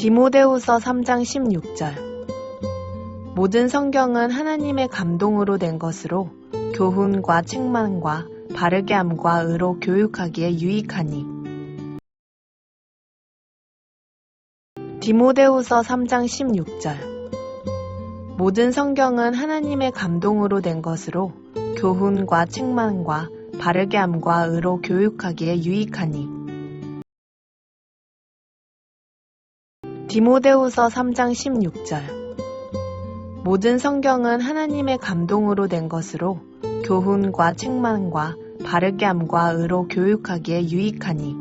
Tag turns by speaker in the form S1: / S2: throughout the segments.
S1: 디모데후서 3장 16절. 모든 성경은 하나님의 감동으로 된 것으로 교훈과 책망과 바르게 함과 의로 교육하기에 유익하니. 디모데후서 3장 16절. 모든 성경은 하나님의 감동으로 된 것으로 교훈과 책망과 바르게 함과 의로 교육하기에 유익하니. 디모데후서 3장 16절. 모든 성경은 하나님의 감동으로 된 것으로 교훈과 책망과 바르게 함과 의로 교육하기에 유익하니.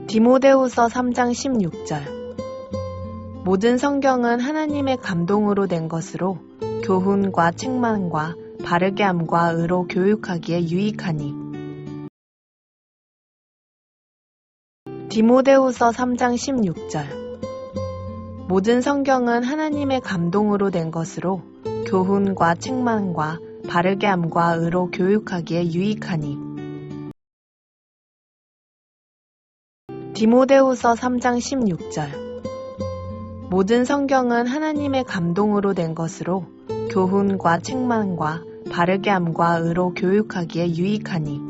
S1: 디모데후서 3장 16절. 모든 성경은 하나님의 감동으로 된 것으로 교훈과 책망과 바르게 함과 의로 교육하기에 유익하니. 디모데후서 3장 16절. 모든 성경은 하나님의 감동으로 된 것으로 교훈과 책망과 바르게 함과 의로 교육하기에 유익하니. 디모데후서 3장 16절. 모든 성경은 하나님의 감동으로 된 것으로 교훈과 책망과 바르게 함과 의로 교육하기에 유익하니.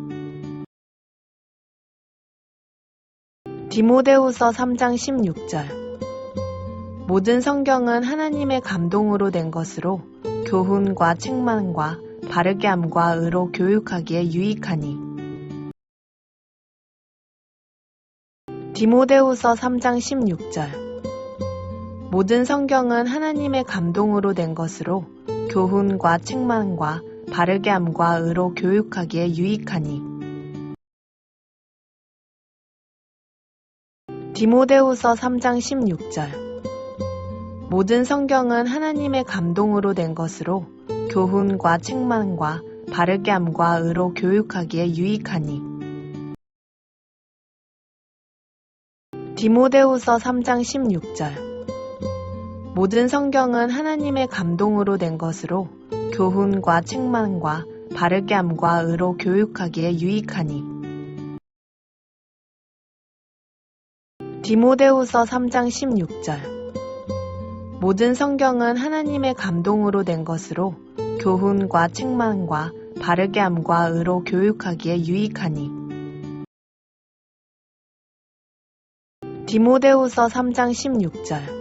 S1: 디모데후서 3장 16절. 모든 성경은 하나님의 감동으로 된 것으로 교훈과 책망과 바르게 함과 의로 교육하기에 유익하니. 디모데후서 3장 16절. 모든 성경은 하나님의 감동으로 된 것으로 교훈과 책망과 바르게 함과 의로 교육하기에 유익하니. 디모데후서 3장 16절. 모든 성경은 하나님의 감동으로 된 것으로 교훈과 책망과 바르게 함과 의로 교육하기에 유익하니. 디모데후서 3장 16절. 모든 성경은 하나님의 감동으로 된 것으로 교훈과 책망과 바르게 함과 의로 교육하기에 유익하니. 디모데후서 3장 16절. 모든 성경은 하나님의 감동으로 된 것으로 교훈과 책망과 바르게 함과 의로 교육하기에 유익하니. 디모데후서 3장 16절.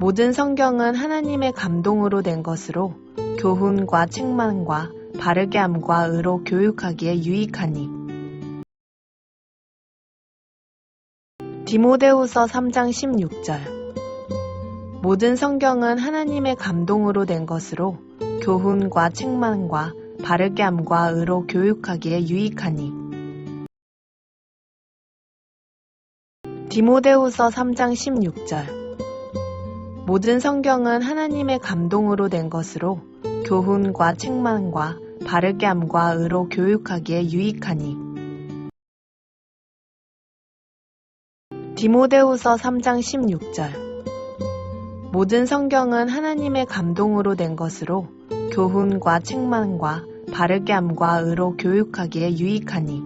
S1: 모든 성경은 하나님의 감동으로 된 것으로 교훈과 책망과 바르게 함과 의로 교육하기에 유익하니. 디모데후서 3장 16절. 모든 성경은 하나님의 감동으로 된 것으로 교훈과 책망과 바르게 함과 의로 교육하기에 유익하니. 디모데후서 3장 16절. 모든 성경은 하나님의 감동으로 된 것으로 교훈과 책망과 바르게 함과 의로 교육하기에 유익하니. 디모데후서 3장 16절. 모든 성경은 하나님의 감동으로 된 것으로 교훈과 책망과 바르게 함과 의로 교육하기에 유익하니.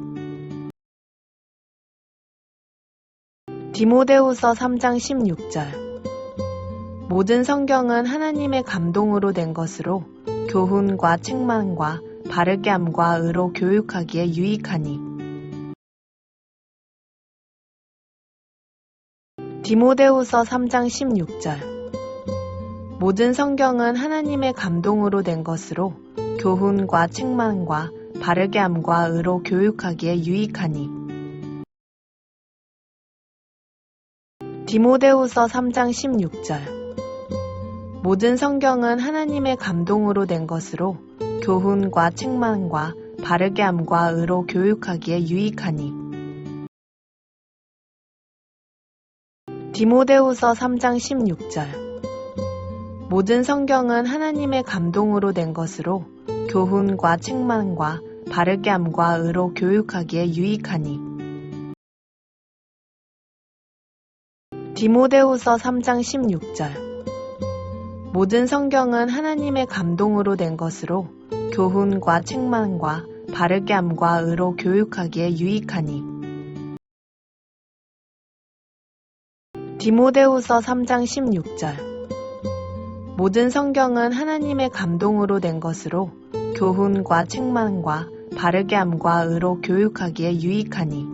S1: 디모데후서 3장 16절. 모든 성경은 하나님의 감동으로 된 것으로 교훈과 책망과 바르게 함과 의로 교육하기에 유익하니. 디모데후서 3장 16절. 모든 성경은 하나님의 감동으로 된 것으로 교훈과 책망과 바르게 함과 의로 교육하기에 유익하니. 디모데후서 3장 16절. 모든 성경은 하나님의 감동으로 된 것으로 교훈과 책망과 바르게 함과 의로 교육하기에 유익하니. 디모데후서 3장 16절. 모든 성경은 하나님의 감동으로 된 것으로 교훈과 책망과 바르게 함과 의로 교육하기에 유익하니. 디모데후서 3장 16절. 모든 성경은 하나님의 감동으로 된 것으로 교훈과 책망과 바르게 함과 의로 교육하기에 유익하니. 디모데후서 3장 16절. 모든 성경은 하나님의 감동으로 낸 것으로 교훈과 책망과 바르게 함과 의로 교육하기에 유익하니.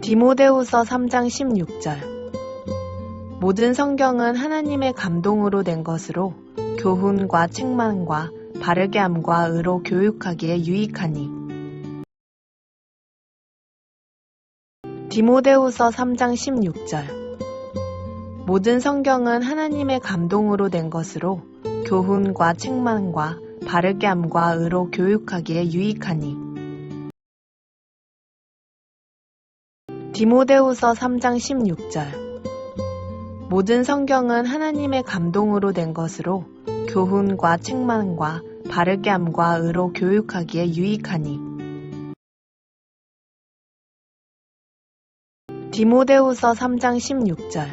S1: 디모데후서 3장 16절. 모든 성경은 하나님의 감동으로 낸 것으로 교훈과 책망과 바르게 함과 의로 교육하기에 유익하니. 디모데후서 3장 16절. 모든 성경은 하나님의 감동으로 낸 것으로 교훈과 책망과 바르게 함과 의로 교육하기에 유익하니. 디모데후서 3장 16절. 모든 성경은 하나님의 감동으로 낸 것으로 교훈과 책망과 바르게 함과 의로 교육하기에 유익하니. 디모데후서 3장 16절.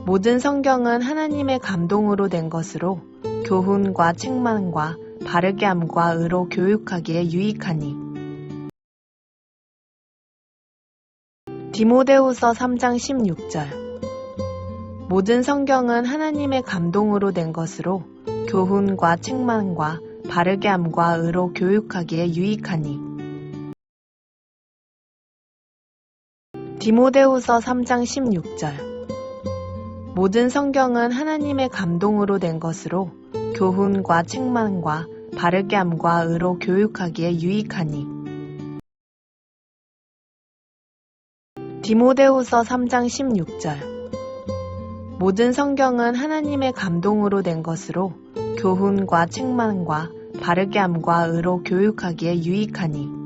S1: 모든 성경은 하나님의 감동으로 낸 것으로 교훈과 책망과 바르게 함과 의로 교육하기에 유익하니. 디모데후서 3장 16절. 모든 성경은 하나님의 감동으로 낸 것으로 교훈과 책망과 바르게 함과 의로 교육하기에 유익하니. 디모데후서 3장 16절. 모든 성경은 하나님의 감동으로 낸 것으로 교훈과 책망과 바르게 함과 의로 교육하기에 유익하니. 디모데후서 3장 16절. 모든 성경은 하나님의 감동으로 낸 것으로 교훈과 책망과 바르게 함과 의로 교육하기에 유익하니.